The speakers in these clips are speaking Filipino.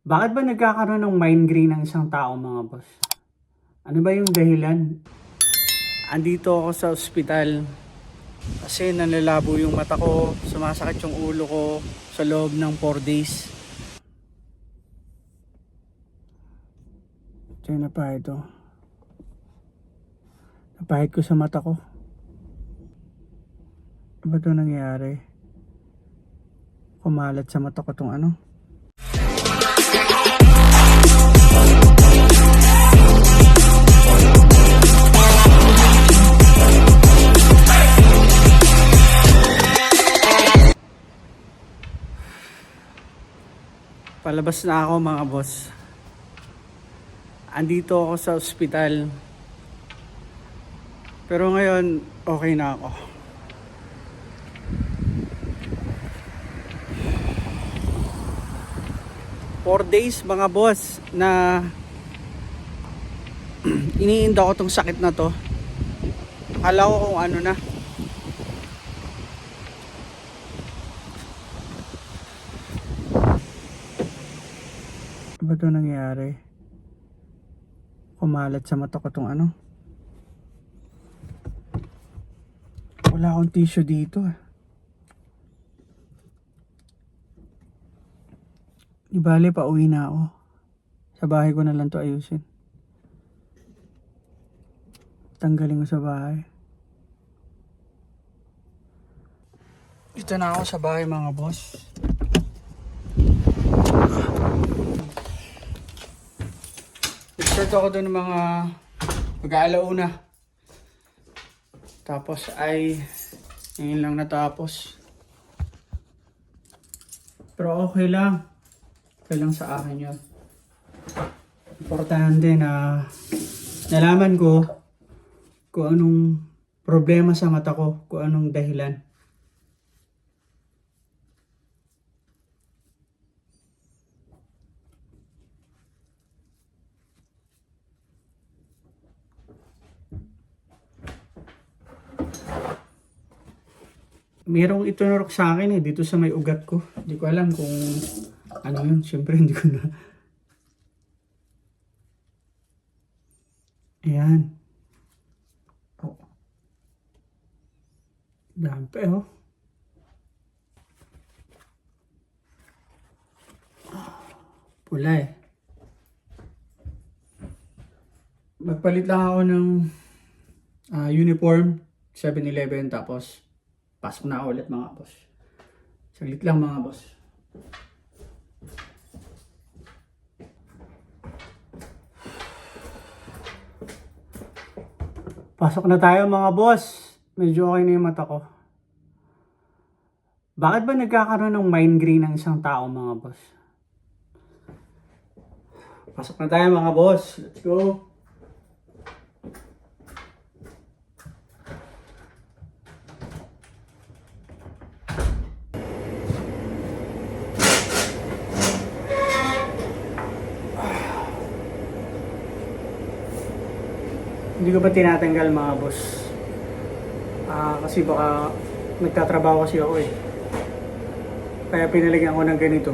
Bakit ba nagkakaroon ng migraine ng isang tao, mga boss? Ano ba yung dahilan? Andito ako sa ospital kasi nalalabo yung mata ko, sumasakit yung ulo ko sa loob ng 4 days. Ito na pa ito. Napahid ko sa mata ko. Ano ba ito nangyari? Kumalat sa mata ko tong ano. Palabas na ako, mga boss. Andito ako sa ospital. Pero ngayon, okay na ako. For days, mga boss, na iniinda ko tong sakit na to. Akala ko kung ano na. Ano ba ito nangyari? Kumalat sa mata ko tong ano. Wala akong tissue dito. Di bale, pauwi na ako. Sa bahay ko na lang to ayusin. Tanggalin ko sa bahay. Dito na ako sa bahay, mga boss. Nag-start ako doon ng mga mag-aalauna. Tapos ay ngayon lang natapos. Pero okay lang. Okay lang sa akin yun. Importante na nalaman ko kung anong problema sa mata ko, kung anong dahilan. Merong itunurok sa akin dito sa may ugat ko. Hindi ko alam kung ano yun. Siyempre hindi ko na. Ayan. Oh. Dampe, oh. Pula eh. Magpalit lang ako ng uniform 7-Eleven, tapos pasok na ako ulit, mga boss. Saglit lang, mga boss. Pasok na tayo, mga boss. Medyo okay na yung mata ko. Bakit ba nagkakaroon ng migraine ng isang tao, mga boss? Pasok na tayo, mga boss. Let's go. Hindi ko pa tinatanggal, mga boss. Kasi baka nagtatrabaho kasi ako eh. Kaya pinalagyan ko ng ganito.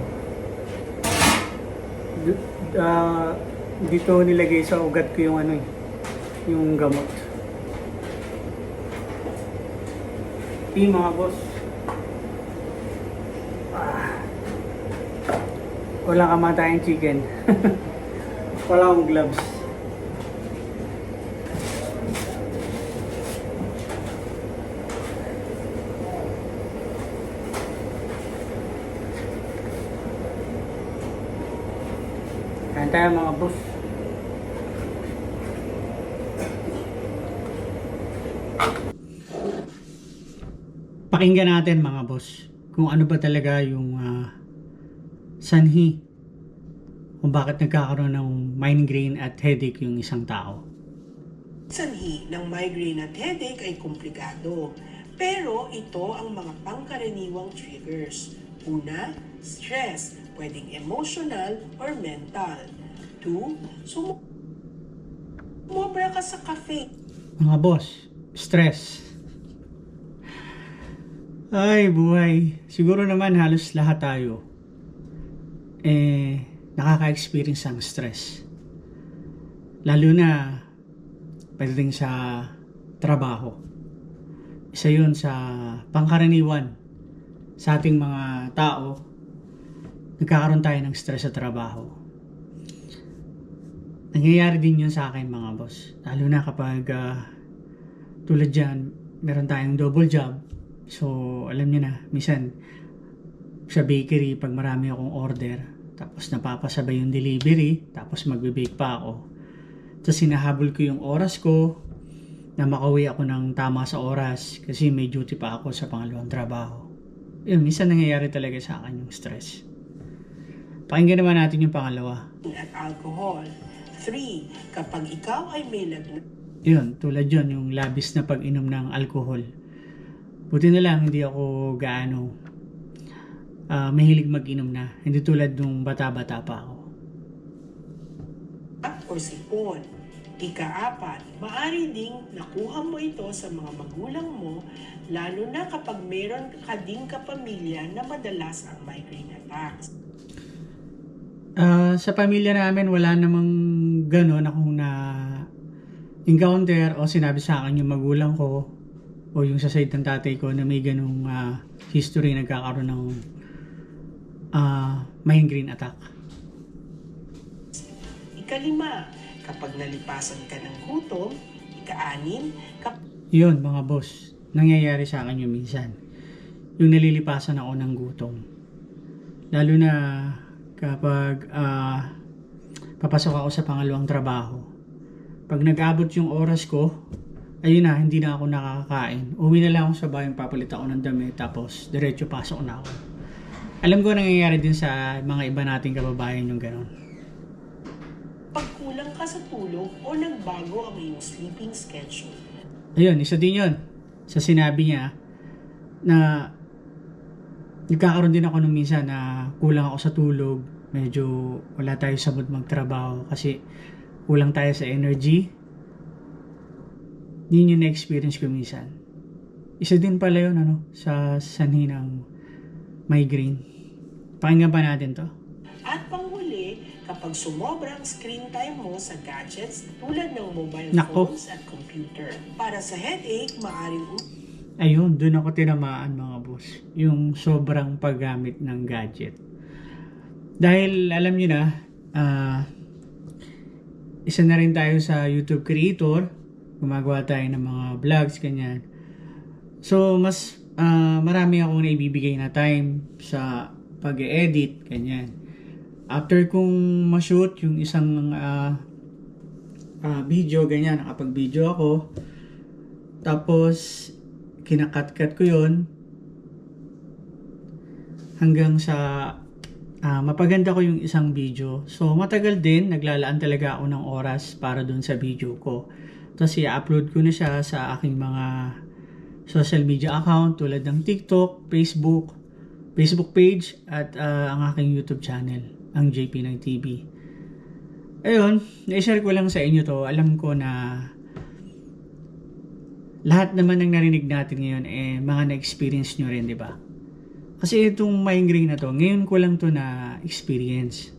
Dito nilagay sa ugat ko yung ano eh, yung gamot. Mga boss. Wala kamatayang chicken. Wala akong gloves. Kain tayo, mga boss. Pakinggan natin, mga boss, kung ano ba talaga yung sanhi kung bakit nagkakaroon ng migraine at headache yung isang tao. Sanhi ng migraine at headache ay komplikado, pero ito ang mga pangkaraniwang triggers. Una, stress, pwedeng emotional or mental. 2, sumobra ka sa caffeine. Mga boss, stress. Ay, buhay. Siguro naman halos lahat tayo nakaka-experience ng stress. Lalo na pagdating sa trabaho. Isa yun sa pangkaraniwan sa ating mga tao, nagkakaroon tayo ng stress sa trabaho. Nangyayari din yun sa akin mga boss. Lalo na kapag tulad dyan, meron tayong double job. So, alam niyo na, minsan sa bakery, pag marami akong order, tapos napapasabay yung delivery, tapos magbe-bake pa ako. Tapos sinahabol ko yung oras ko, na makauwi ako ng tama sa oras, kasi may duty pa ako sa pangalawang trabaho. Yun, minsan nangyayari talaga sa akin yung stress. Pakinggan naman natin yung pangalawa. At alcohol. 3. Kapag ikaw ay may lagnat. Yun, tulad yun, yung labis na pag-inom ng alcohol. Buti na lang, hindi ako gaano mahilig mag-inom na. Hindi tulad nung bata-bata pa ako. O sipon. Ika-4, maaari ding nakuha mo ito sa mga magulang mo, lalo na kapag meron ka ding kapamilya na madalas ang migraine attacks. Sa pamilya namin, wala namang gano'n akong na-encounter o sinabi sa akin yung magulang ko o yung sa side ng tatay ko na may ganung history nagkakaroon ng migraine attack. Ika-5, kapag nalipasan ka ng gutom. Ika-6, Yun mga boss, nangyayari sa akin yung minsan. Yung nalilipasan ako ng gutom. Lalo na kapag papasok ako sa pangalawang trabaho. Pag nag-abot yung oras ko, ayun na, hindi na ako nakakakain. Uwi na lang ako sa bahay, papalit ako ng damit, tapos diretso pasok na ako. Alam ko nangyayari din sa mga iba nating kababayan yung gano'n. pagkulang ka sa tulog o nagbago ang iyong sleeping schedule. Ayun, isa din yun. Sa sinabi niya na nagkakaroon din ako nung minsan na kulang ako sa tulog. Medyo wala tayo sa mood magtrabaho kasi kulang tayo sa energy. Yun yung na-experience ko minsan. Isa din pala yun sa sanhi ng migraine. Pakinggan pa natin to. At panghuli, kapag sumobra ang screen time mo sa gadgets tulad ng mobile Nako. phones at computer. Para sa headache, maaaring Ayun, doon ako tinamaan mga boss. Yung sobrang paggamit ng gadget. Dahil alam nyo na, isa na rin tayo sa YouTube creator. Gumagawa tayo ng mga vlogs, ganyan. So, mas marami akong naibibigay na time sa pag-edit, ganyan. After kong ma-shoot yung isang video, ganyan, nakapag-video ako. Tapos, kinakat-cut ko yun hanggang sa mapaganda ko yung isang video. So, matagal din. Naglalaan talaga ako ng oras para dun sa video ko. Tapos, i-upload ko na siya sa aking mga social media account tulad ng TikTok, Facebook page, at ang aking YouTube channel, ang JP9 TV. Ayun, na-share ko lang sa inyo to. Alam ko na lahat naman ng narinig natin ngayon mga na-experience nyo rin, di ba? Kasi itong migraine na to, ngayon ko lang to na-experience.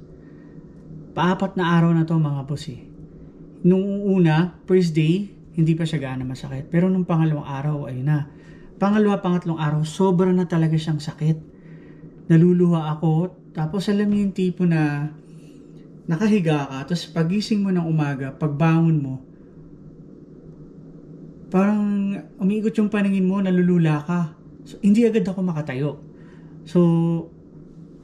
Pa-4 na araw na to mga boss eh. Nung una, first day, hindi pa siya gaano masakit. Pero nung pangalawang araw, ayun na. Pangatlong araw, sobra na talaga siyang sakit. Naluluha ako. Tapos alam niyo yung tipo na nakahiga ka, tapos pagising mo ng umaga, pagbangon mo, parang umiikot yung paningin mo, nalulula ka. So, hindi agad ako makatayo. So,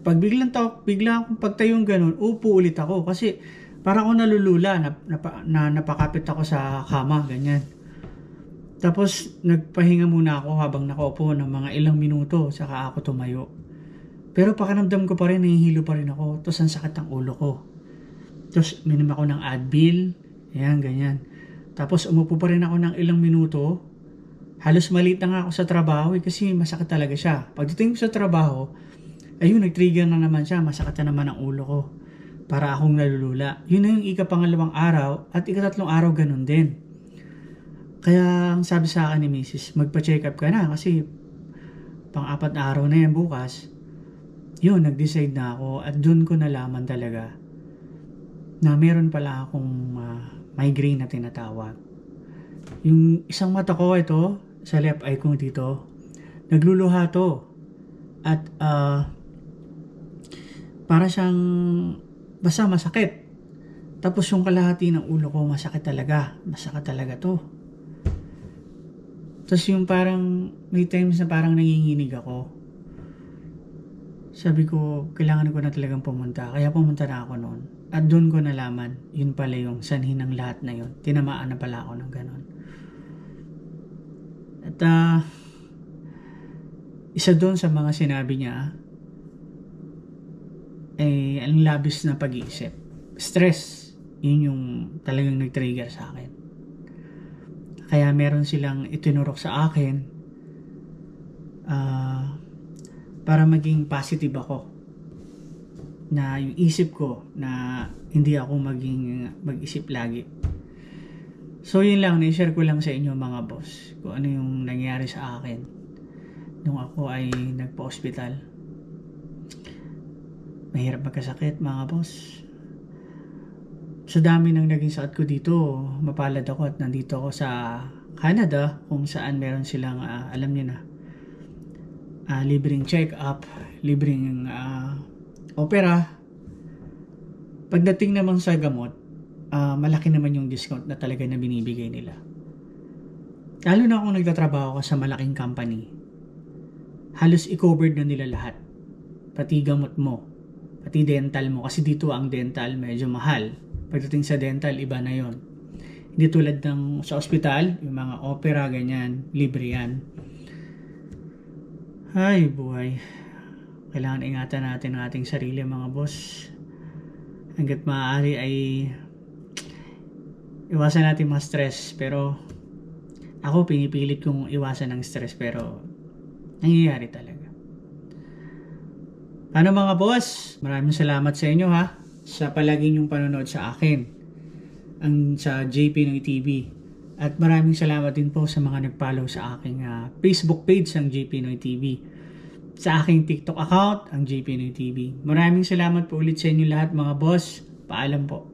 pag biglang akong pagtayong ganun, upo ulit ako kasi parang ako nalulula, napakapit ako sa kama, ganyan. Tapos, nagpahinga muna ako habang nakaupo ng mga ilang minuto, saka ako tumayo. Pero pakiramdam ko pa rin, nahihilo pa rin ako. Tapos, ang sakit ng ulo ko. Tapos, minom ako ng Advil, ayan, ganyan. Tapos umupo pa rin ako ng ilang minuto. Halos maliit na nga ako sa trabaho kasi masakit talaga siya. Pagdating ko sa trabaho, ayun, nag-trigger na naman siya. Masakit na naman ang ulo ko. Para akong nalulula. Yun na yung ika-pangalawang araw at ika-tatlong araw ganun din. Kaya ang sabi sa akin ni Mrs., magpa-check up ka na kasi pang-4 na araw na yan bukas. Yun, nag-decide na ako at dun ko nalaman talaga na meron pala akong migraine na tinatawag. Yung isang mata ko, ito, sa left eye ko dito, nagluluha to. At para siyang basta masakit. Tapos yung kalahati ng ulo ko masakit talaga. Masakit talaga to. Tapos yung parang may times na parang nanginginig ako. Sabi ko, kailangan ko na talagang pumunta. Kaya pumunta na ako noon. At doon ko nalaman, yun pala yung sanhi ng lahat na yun. Tinamaan na pala ako ng ganon. At isa doon sa mga sinabi niya, ang labis na pag-iisip. Stress, yun yung talagang nag-trigger sa akin. Kaya meron silang itinurok sa akin para maging positive ako. Na yung isip ko na hindi ako mag-isip lagi. So yun lang, na-share ko lang sa inyo mga boss kung ano yung nangyari sa akin nung ako ay nagpa-hospital. Mahirap magkasakit mga boss. Sa dami ng naging sakit ko dito, mapalad ako at nandito ako sa Canada kung saan meron silang, alam niyo na, libreng check-up, libreng opera. Pagdating naman sa gamot, malaki naman yung discount na talaga na binibigay nila. Lalo na kung nagtatrabaho ka sa malaking company, halos i-covered na nila lahat. Pati gamot mo, pati dental mo. Kasi dito ang dental medyo mahal. Pagdating sa dental, iba na yon. Hindi tulad ng sa ospital, yung mga opera, ganyan, libre yan. Ay, buhay. Kailangan ingatan natin ang ating sarili mga boss. Hanggat maaari ay iwasan natin mga stress. Pero ako pinipilit kong iwasan ng stress pero nangyayari talaga. Ano mga boss? Maraming salamat sa inyo ha sa palagi niyong panonood sa akin sa JP Noy TV. At maraming salamat din po sa mga nag-follow sa aking Facebook page ang JP Noy TV. Sa aking TikTok account ang JP Noy TV. Maraming salamat po ulit sa inyo lahat mga boss. Paalam po.